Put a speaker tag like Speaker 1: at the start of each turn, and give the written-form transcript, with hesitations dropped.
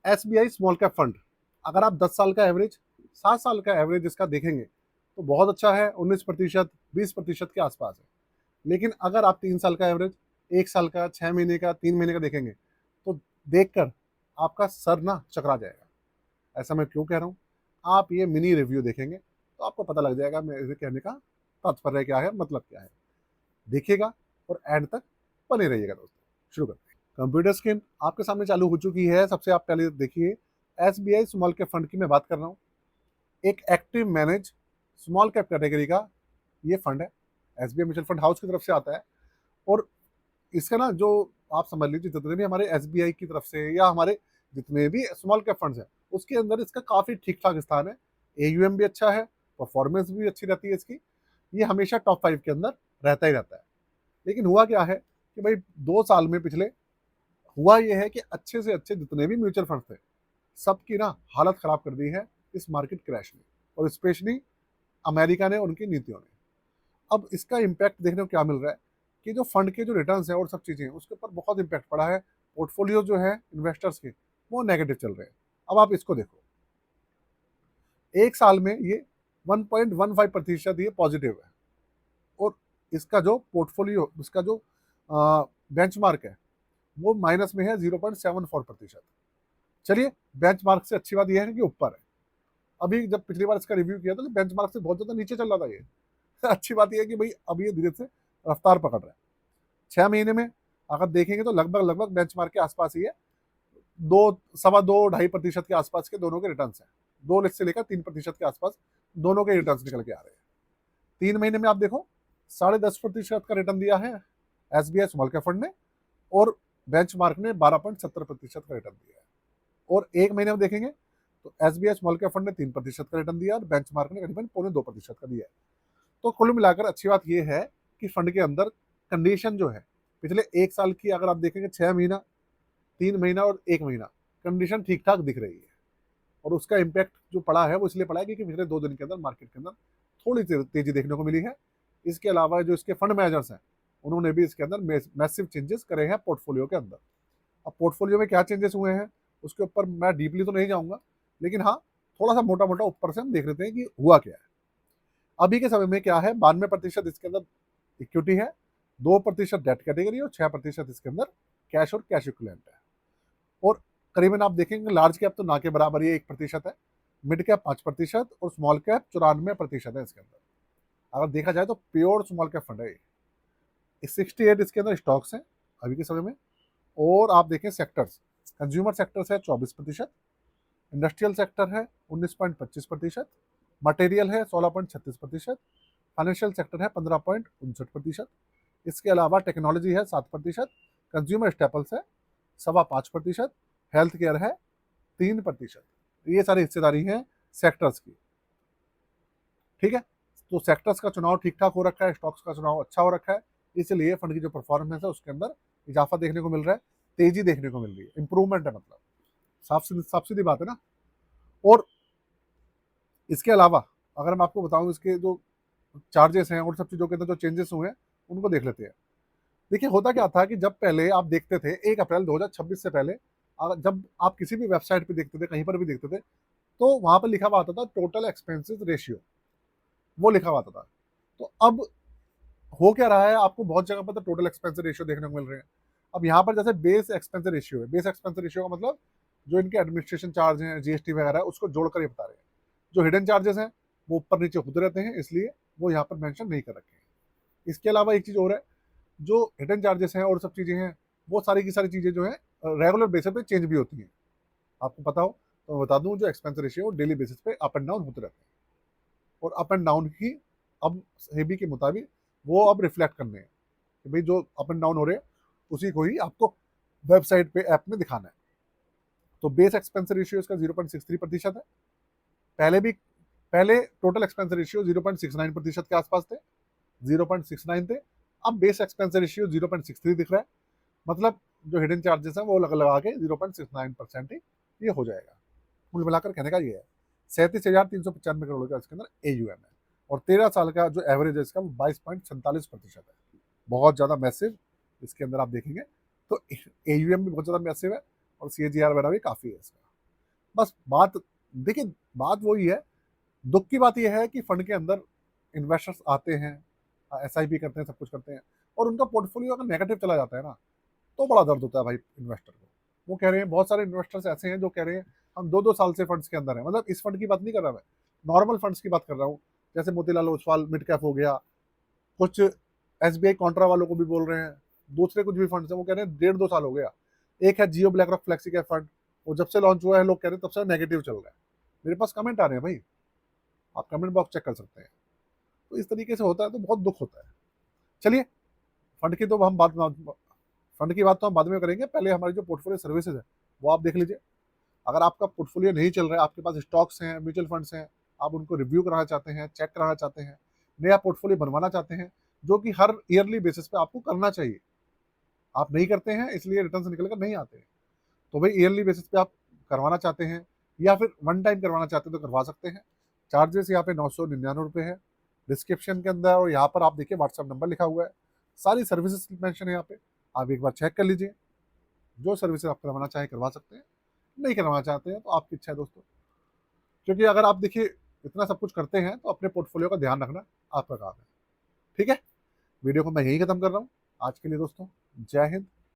Speaker 1: SBI small cap fund, अगर आप 10 साल का एवरेज, 7 साल का एवरेज इसका देखेंगे तो बहुत अच्छा है, 19%, 20% के आसपास है। लेकिन अगर आप 3 साल का एवरेज, 1 साल का, 6 महीने का, 3 महीने का देखेंगे तो देखकर आपका सर ना चकरा जाएगा। ऐसा मैं क्यों कह रहा हूँ, आप ये मिनी रिव्यू देखेंगे तो आपको पता लग जाएगा मेरे कहने का तात्पर्य क्या है, मतलब क्या है। देखिएगा और एंड तक बने रहिएगा दोस्तों। शुरू करते हैं। कंप्यूटर स्क्रीन आपके सामने चालू हो चुकी है। सबसे आप पहले देखिए, एसबीआई स्मॉल कैप फंड की मैं बात कर रहा हूँ। एक active manage small cap category का ये फंड है, एसबीआई म्यूचुअल फंड हाउस की तरफ से आता है। और इसका ना जो आप समझ लीजिए जितने भी हमारे एसबीआई की तरफ से या हमारे जितने भी स्मॉल कैप फंड्स हैं उसके अंदर इसका काफी ठीक ठाक स्थान है। एयूएम भी अच्छा है, परफॉर्मेंस भी अच्छी रहती है इसकी, ये हमेशा टॉप 5 के अंदर रहता ही रहता है। लेकिन हुआ क्या है कि भाई 2 साल में पिछले हुआ ये है कि अच्छे से अच्छे जितने भी म्यूचुअल फंड थे सबकी ना हालत खराब कर दी है इस मार्केट क्रैश ने, और स्पेशली अमेरिका ने, उनकी नीतियों ने। अब इसका इम्पैक्ट देखने को क्या मिल रहा है कि जो फंड के जो रिटर्न्स हैं और सब चीजें हैं उसके ऊपर बहुत इम्पैक्ट पड़ा है। पोर्टफोलियो जो है इन्वेस्टर्स के वो नेगेटिव चल रहे हैं। अब आप इसको देखो, एक साल में ये 1.15% ये पॉजिटिव है, और इसका जो पोर्टफोलियो, इसका जो बेंचमार्क है वो माइनस में है 0.74%। चलिए, बेंचमार्क से अच्छी बात यह है कि ऊपर है। अभी जब पिछली बार इसका रिव्यू किया था तो बेंचमार्क से बहुत ज्यादा नीचे चल रहा था ये। अच्छी बात यह है कि भाई अब ये धीरे से रफ्तार पकड़ रहा है। 6 महीने में अगर देखेंगे तो लगभग लगभग बेंचमार्क के आसपास ही है। 2, 2.25, 2.5% के आसपास के दोनों के रिटर्न है। 2 से लेकर 3% के आसपास दोनों के रिटर्न निकल के आ रहे हैं। 3 महीने में आप देखो 10.5% का रिटर्न दिया है एसबीआई स्मॉल कैप फंड ने, और बेंचमार्क ने 12.70% का रिटर्न दिया है। और 1 महीने में देखेंगे तो एसबीआई स्मॉल कैप फंड ने 3% का रिटर्न दिया और बेंचमार्क ने करीबन 0.25% का दिया है। तो कुल मिलाकर अच्छी बात यह है कि फंड के अंदर कंडीशन जो है पिछले 1 साल की अगर आप देखेंगे, 6 महीना, 3 महीना और 1 महीना, कंडीशन ठीक ठाक दिख रही है। और उसका इम्पैक्ट जो पड़ा है वो इसलिए पड़ा है क्योंकि पिछले 2 दिन के अंदर मार्केट के अंदर थोड़ी तेजी देखने को मिली है। इसके अलावा जो इसके फंड मैनेजर्स हैं उन्होंने भी इसके अंदर मैसिव चेंजेस करे हैं पोर्टफोलियो के अंदर। अब पोर्टफोलियो में क्या चेंजेस हुए हैं उसके ऊपर मैं डीपली तो नहीं जाऊंगा, लेकिन हाँ थोड़ा सा मोटा मोटा ऊपर से हम देख लेते हैं कि हुआ क्या है। अभी के समय में क्या है, 92% इसके अंदर इक्विटी है, 2% डेट कैटेगरी और 6% इसके अंदर कैश और कैश इक्विवेलेंट है। और करीबन आप देखेंगे लार्ज कैप तो ना के बराबर ही 1% है, मिड कैप 5% और स्मॉल कैप 94% है इसके अंदर। अगर देखा जाए तो प्योर स्मॉल कैप फंड है ये। 68 इसके अंदर स्टॉक्स हैं अभी के समय में। और आप देखें सेक्टर्स, कंज्यूमर सेक्टर्स है 24%, इंडस्ट्रियल सेक्टर है 19.25%, मटेरियल है 16.36%, फाइनेंशियल सेक्टर है 15.59%। इसके अलावा टेक्नोलॉजी है 7%, कंज्यूमर स्टेपल्स है 5.25%, हेल्थ केयर है 3%। ये सारी हिस्सेदारी है सेक्टर्स की। ठीक है, तो सेक्टर्स का चुनाव ठीक ठाक हो रखा है, स्टॉक्स का चुनाव अच्छा हो रखा है, इसलिए फंड की जो परफॉर्मेंस है उसके अंदर इजाफा देखने को मिल रहा है, तेजी देखने को मिल रही है, इंप्रूवमेंट है, मतलब साफ सीधी बात है ना। और इसके अलावा अगर मैं आपको बताऊं इसके जो चार्जेस हैं और सब चीज़ों के अंदर जो चेंजेस हुए हैं उनको देख लेते हैं। देखिए, होता क्या था कि जब पहले आप देखते थे 1 अप्रैल 2026 से पहले, जब आप किसी भी वेबसाइट पे देखते थे, कहीं पर भी देखते थे, तो वहां पर लिखा हुआ आता था टोटल एक्सपेंसेस रेशियो, वो लिखा हुआ आता था। तो अब हो क्या रहा है, आपको बहुत जगह पर तो टोटल एक्सपेंस रेशियो देखने को मिल रहे हैं। अब यहाँ पर जैसे बेस एक्सपेंस रेशियो है, बेस एक्सपेंस रेशियो का मतलब जो इनके एडमिनिस्ट्रेशन चार्ज हैं, जीएसटी वगैरह है, उसको जोड़कर ये बता रहे हैं। जो हिडन चार्जेस हैं वो ऊपर नीचे होते रहते हैं, इसलिए वो यहाँ पर मेंशन नहीं कर रखे हैं। इसके अलावा एक चीज़ और है, जो हिडन चार्जेस हैं और सब चीज़ें हैं वो सारी की सारी चीज़ें जो है रेगुलर बेसिस पे चेंज भी होती हैं। आपको पता हो तो मैं बता दूं, जो एक्सपेंस रेशियो डेली बेसिस पे अप एंड डाउन होते रहते हैं, और अप एंड डाउन ही अब सेबी के मुताबिक वो अब रिफ्लेक्ट करने हैं कि भाई जो अप एंड डाउन हो रहे हैं उसी को ही आपको वेबसाइट पे ऐप में दिखाना है। तो बेस एक्सपेंस रेशियो इसका 0.63% है। पहले टोटल एक्सपेंस रेशियो 0.69% के आसपास थे, 0.69 थे। अब बेस एक्सपेंस रेशियो 0.63 दिख रहा है, मतलब जो हिडन चार्जेस हैं वो लगा के 0.69% ही ये हो जाएगा। कुल मिलाकर कहने का ये है 37,395 करोड़ का इसके अंदर एयूएम है, और 13 साल का जो एवरेज है इसका 22.47% है। बहुत ज़्यादा मैसिव इसके अंदर आप देखेंगे तो एयूएम भी बहुत ज़्यादा मैसिव है, और सीएजीआर वगैरह भी काफ़ी है इसका। बस बात देखिए, बात वही है, दुख की बात यह है कि फंड के अंदर इन्वेस्टर्स आते हैं, एसआईपी करते हैं, सब कुछ करते हैं, और उनका पोर्टफोलियो अगर नेगेटिव चला जाता है ना, तो बड़ा दर्द होता है भाई इन्वेस्टर को। वो कह रहे हैं, बहुत सारे इन्वेस्टर्स ऐसे हैं जो कह रहे हैं हम 2-2 साल से फंड्स के अंदर हैं, मतलब इस फंड की बात नहीं कर रहा मैं, नॉर्मल फंड्स की बात कर रहा हूँ, जैसे मोतीलाल ओसवाल मिड कैप हो गया, कुछ एसबीआई कॉन्ट्रा वालों को भी बोल रहे हैं, दूसरे कुछ भी फंड्स हैं, वो कह रहे हैं 1.5-2 साल हो गया। एक है Jio BlackRock flexi cap fund, वो जब से लॉन्च हुआ है लोग कह रहे हैं तब से नेगेटिव चल रहा है। मेरे पास कमेंट आ रहे हैं भाई, आप कमेंट बॉक्स चेक कर सकते हैं। तो इस तरीके से होता है तो बहुत दुख होता है। चलिए, फंड की तो हम बात फंड की बात तो हम बाद में करेंगे, पहले हमारी जो पोर्टफोलियो सर्विसेज है वो आप देख लीजिए। अगर आपका पोर्टफोलियो नहीं चल रहा है, आपके पास स्टॉक्स हैं, म्यूचुअल फंड्स हैं, आप उनको रिव्यू कराना चाहते हैं, चेक कराना चाहते हैं, नया पोर्टफोलियो बनवाना चाहते हैं, जो कि हर ईयरली बेसिस पे आपको करना चाहिए, आप नहीं करते हैं इसलिए रिटर्न निकल कर नहीं आते हैं। तो भाई ईयरली बेसिस पे आप करवाना चाहते हैं या फिर वन टाइम करवाना चाहते हैं तो करवा सकते हैं। चार्जेस यहाँ पे 999 है। डिस्क्रिप्शन के अंदर और यहाँ पर आप देखिए व्हाट्सअप नंबर लिखा हुआ है, सारी सर्विसेज मेंशन है यहाँ पे, आप एक बार चेक कर लीजिए। जो सर्विसेज आप करवाना चाहें करवा सकते हैं, नहीं करवाना चाहते हैं तो आपकी इच्छा है दोस्तों। क्योंकि अगर आप देखिए इतना सब कुछ करते हैं तो अपने पोर्टफोलियो का ध्यान रखना आपका काम है। ठीक है, वीडियो को मैं यही खत्म कर रहा हूँ आज के लिए दोस्तों। जय हिंद,